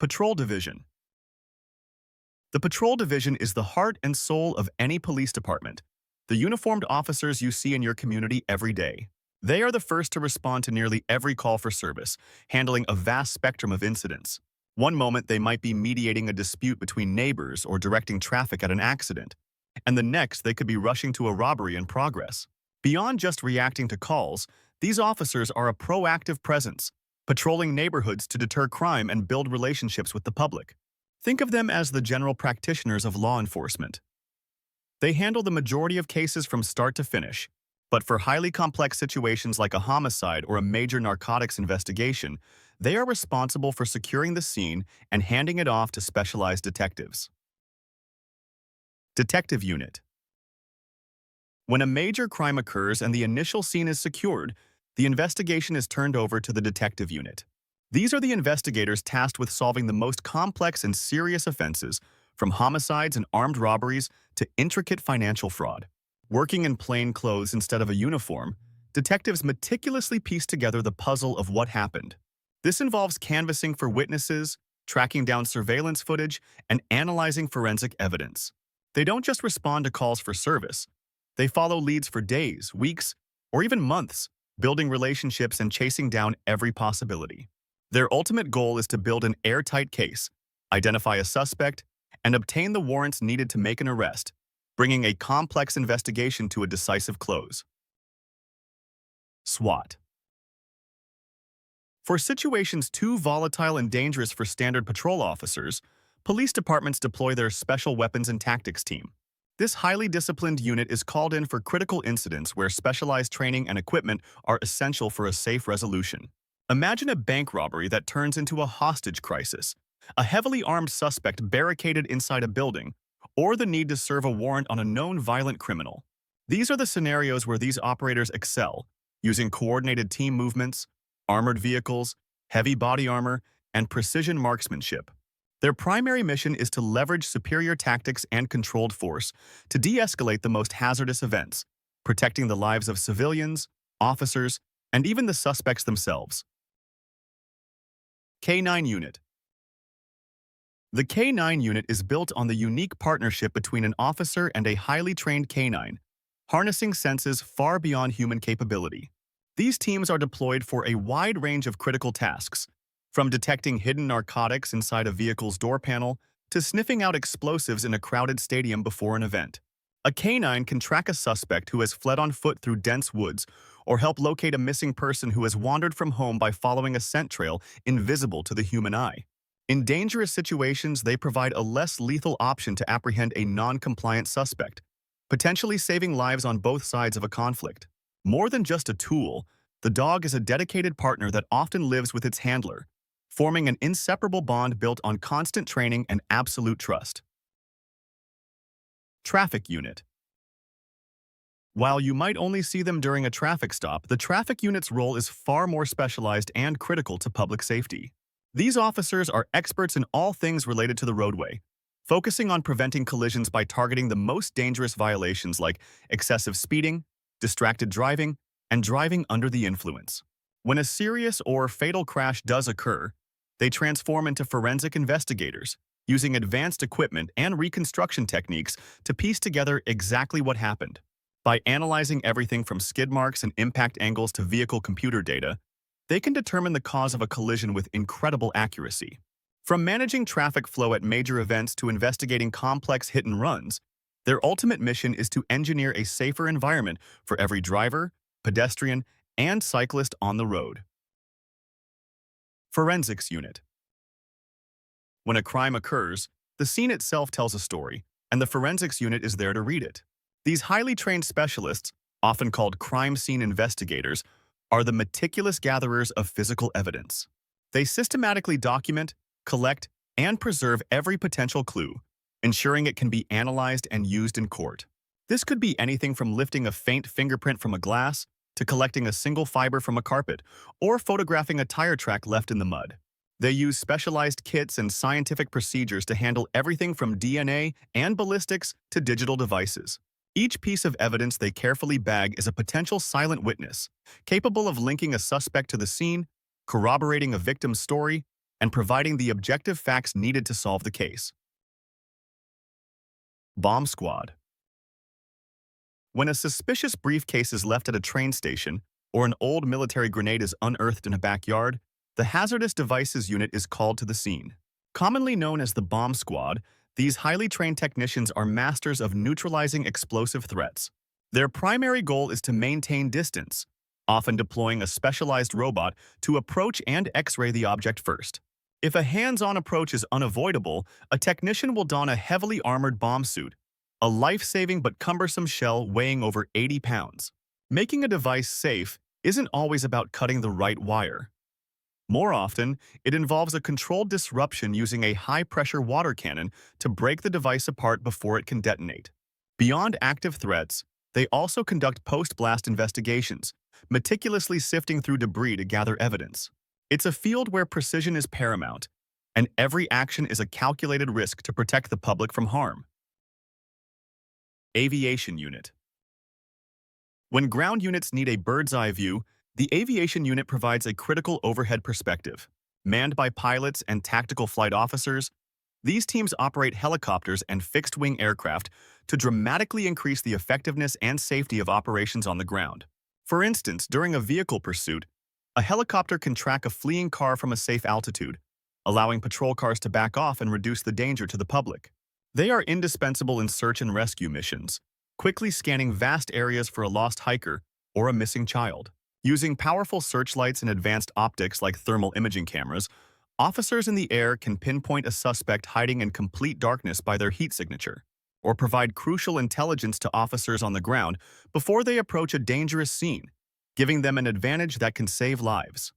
Patrol Division. The Patrol Division is the heart and soul of any police department, the uniformed officers you see in your community every day. They are the first to respond to nearly every call for service, handling a vast spectrum of incidents. One moment they might be mediating a dispute between neighbors or directing traffic at an accident, and the next they could be rushing to a robbery in progress. Beyond just reacting to calls, these officers are a proactive presence, patrolling neighborhoods to deter crime and build relationships with the public. Think of them as the general practitioners of law enforcement. They handle the majority of cases from start to finish, but for highly complex situations like a homicide or a major narcotics investigation, they are responsible for securing the scene and handing it off to specialized detectives. Detective Unit. When a major crime occurs and the initial scene is secured, the investigation is turned over to the detective unit. These are the investigators tasked with solving the most complex and serious offenses, from homicides and armed robberies to intricate financial fraud. Working in plain clothes instead of a uniform, detectives meticulously piece together the puzzle of what happened. This involves canvassing for witnesses, tracking down surveillance footage, and analyzing forensic evidence. They don't just respond to calls for service. They follow leads for days, weeks, or even months, building relationships and chasing down every possibility. Their ultimate goal is to build an airtight case, identify a suspect, and obtain the warrants needed to make an arrest, bringing a complex investigation to a decisive close. SWAT. For situations too volatile and dangerous for standard patrol officers, police departments deploy their Special Weapons and Tactics team. This highly disciplined unit is called in for critical incidents where specialized training and equipment are essential for a safe resolution. Imagine a bank robbery that turns into a hostage crisis, a heavily armed suspect barricaded inside a building, or the need to serve a warrant on a known violent criminal. These are the scenarios where these operators excel, using coordinated team movements, armored vehicles, heavy body armor, and precision marksmanship. Their primary mission is to leverage superior tactics and controlled force to de-escalate the most hazardous events, protecting the lives of civilians, officers, and even the suspects themselves. K-9 Unit. The K-9 unit is built on the unique partnership between an officer and a highly trained canine, harnessing senses far beyond human capability. These teams are deployed for a wide range of critical tasks, from detecting hidden narcotics inside a vehicle's door panel to sniffing out explosives in a crowded stadium before an event. A canine can track a suspect who has fled on foot through dense woods or help locate a missing person who has wandered from home by following a scent trail invisible to the human eye. In dangerous situations, they provide a less lethal option to apprehend a non-compliant suspect, potentially saving lives on both sides of a conflict. More than just a tool, the dog is a dedicated partner that often lives with its handler, forming an inseparable bond built on constant training and absolute trust. Traffic Unit. While you might only see them during a traffic stop, the traffic unit's role is far more specialized and critical to public safety. These officers are experts in all things related to the roadway, focusing on preventing collisions by targeting the most dangerous violations like excessive speeding, distracted driving, and driving under the influence. When a serious or fatal crash does occur, they transform into forensic investigators, using advanced equipment and reconstruction techniques to piece together exactly what happened. By analyzing everything from skid marks and impact angles to vehicle computer data, they can determine the cause of a collision with incredible accuracy. From managing traffic flow at major events to investigating complex hit-and-runs, their ultimate mission is to engineer a safer environment for every driver, pedestrian, and cyclist on the road. Forensics Unit. When a crime occurs, the scene itself tells a story, and the forensics unit is there to read it. These highly trained specialists, often called crime scene investigators, are the meticulous gatherers of physical evidence. They systematically document, collect, and preserve every potential clue, ensuring it can be analyzed and used in court. This could be anything from lifting a faint fingerprint from a glass to collecting a single fiber from a carpet or photographing a tire track left in the mud. They use specialized kits and scientific procedures to handle everything from DNA and ballistics to digital devices. Each piece of evidence they carefully bag is a potential silent witness, capable of linking a suspect to the scene, corroborating a victim's story, and providing the objective facts needed to solve the case. Bomb Squad. When a suspicious briefcase is left at a train station or an old military grenade is unearthed in a backyard, the Hazardous Devices Unit is called to the scene. Commonly known as the Bomb Squad, these highly trained technicians are masters of neutralizing explosive threats. Their primary goal is to maintain distance, often deploying a specialized robot to approach and X-ray the object first. If a hands-on approach is unavoidable, a technician will don a heavily armored bomb suit, a life-saving but cumbersome shell weighing over 80 pounds. Making a device safe isn't always about cutting the right wire. More often, it involves a controlled disruption using a high-pressure water cannon to break the device apart before it can detonate. Beyond active threats, they also conduct post-blast investigations, meticulously sifting through debris to gather evidence. It's a field where precision is paramount, and every action is a calculated risk to protect the public from harm. Aviation Unit. When ground units need a bird's-eye view, the Aviation Unit provides a critical overhead perspective. Manned by pilots and tactical flight officers, these teams operate helicopters and fixed-wing aircraft to dramatically increase the effectiveness and safety of operations on the ground. For instance, during a vehicle pursuit, a helicopter can track a fleeing car from a safe altitude, allowing patrol cars to back off and reduce the danger to the public. They are indispensable in search and rescue missions, quickly scanning vast areas for a lost hiker or a missing child. Using powerful searchlights and advanced optics like thermal imaging cameras, officers in the air can pinpoint a suspect hiding in complete darkness by their heat signature, or provide crucial intelligence to officers on the ground before they approach a dangerous scene, giving them an advantage that can save lives.